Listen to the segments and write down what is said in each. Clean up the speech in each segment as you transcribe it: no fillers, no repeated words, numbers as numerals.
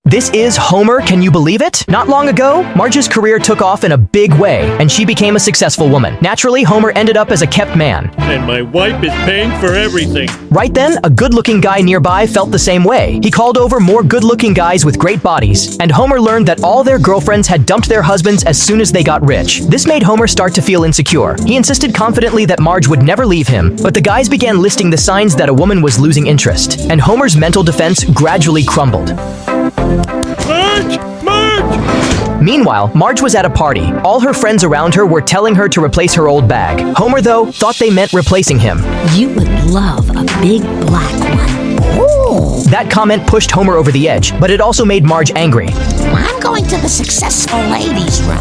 This is Homer, can you believe it? Not long ago, Marge's career took off in a big way, and she became a successful woman. Naturally, Homer ended up as a kept man. And my wife is paying for everything. Right then, a good-looking guy nearby felt the same way. He called over more good-looking guys with great bodies, and Homer learned that all their girlfriends had dumped their husbands as soon as they got rich. This made Homer start to feel insecure. He insisted confidently that Marge would never leave him, but the guys began listing the signs that a woman was losing interest, and Homer's mental defense gradually crumbled. Marge! Marge! Meanwhile, Marge was at a party. All her friends around her were telling her to replace her old bag. Homer, though, thought they meant replacing him. You would love a big black one. Ooh. That comment pushed Homer over the edge, but it also made Marge angry. I'm going to the successful ladies' room.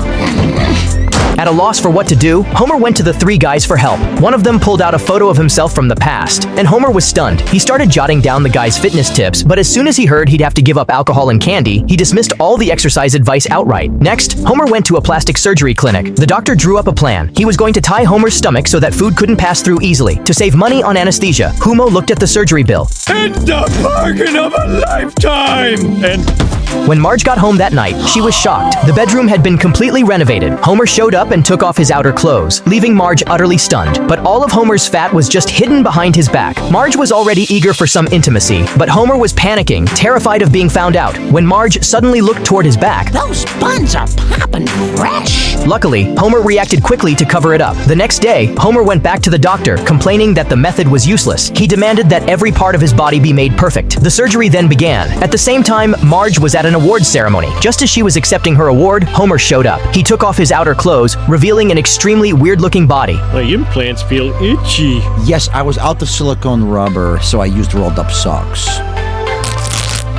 At a loss for what to do, Homer went to the three guys for help. One of them pulled out a photo of himself from the past, and Homer was stunned. He started jotting down the guy's fitness tips, but as soon as he heard he'd have to give up alcohol and candy, he dismissed all the exercise advice outright. Next, Homer went to a plastic surgery clinic. The doctor drew up a plan. He was going to tie Homer's stomach so that food couldn't pass through easily. To save money on anesthesia, Humo looked at the surgery bill. It's the bargain of a lifetime! And When Marge got home that night, she was shocked. The bedroom had been completely renovated. Homer showed up and took off his outer clothes, leaving Marge utterly stunned. But all of Homer's fat was just hidden behind his back. Marge was already eager for some intimacy, but Homer was panicking, terrified of being found out, when Marge suddenly looked toward his back. Those buns are popping fresh. Luckily, Homer reacted quickly to cover it up. The next day, Homer went back to the doctor, complaining that the method was useless. He demanded that every part of his body be made perfect. The surgery then began. At the same time, Marge was at an awards ceremony. Just as she was accepting her award, Homer showed up. He took off his outer clothes, revealing an extremely weird-looking body. my implants feel itchy. Yes, I was out of silicone rubber, so I used rolled up socks.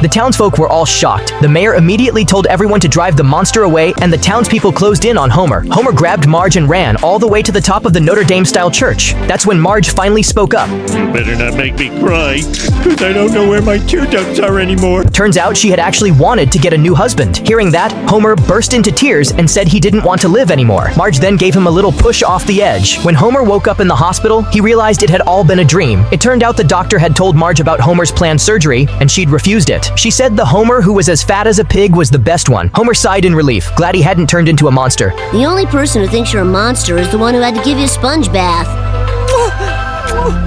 The townsfolk were all shocked. The mayor immediately told everyone to drive the monster away, and the townspeople closed in on Homer. Homer grabbed Marge and ran all the way to the top of the Notre Dame-style church. That's when Marge finally spoke up. You better not make me cry, because I don't know where my tear ducts are anymore. Turns out she had actually wanted to get a new husband. Hearing that, Homer burst into tears and said he didn't want to live anymore. Marge then gave him a little push off the edge. When Homer woke up in the hospital, he realized it had all been a dream. It turned out the doctor had told Marge about Homer's planned surgery, and she'd refused it. She said the Homer who was as fat as a pig was the best one. Homer sighed in relief, glad he hadn't turned into a monster. The only person who thinks you're a monster is the one who had to give you a sponge bath.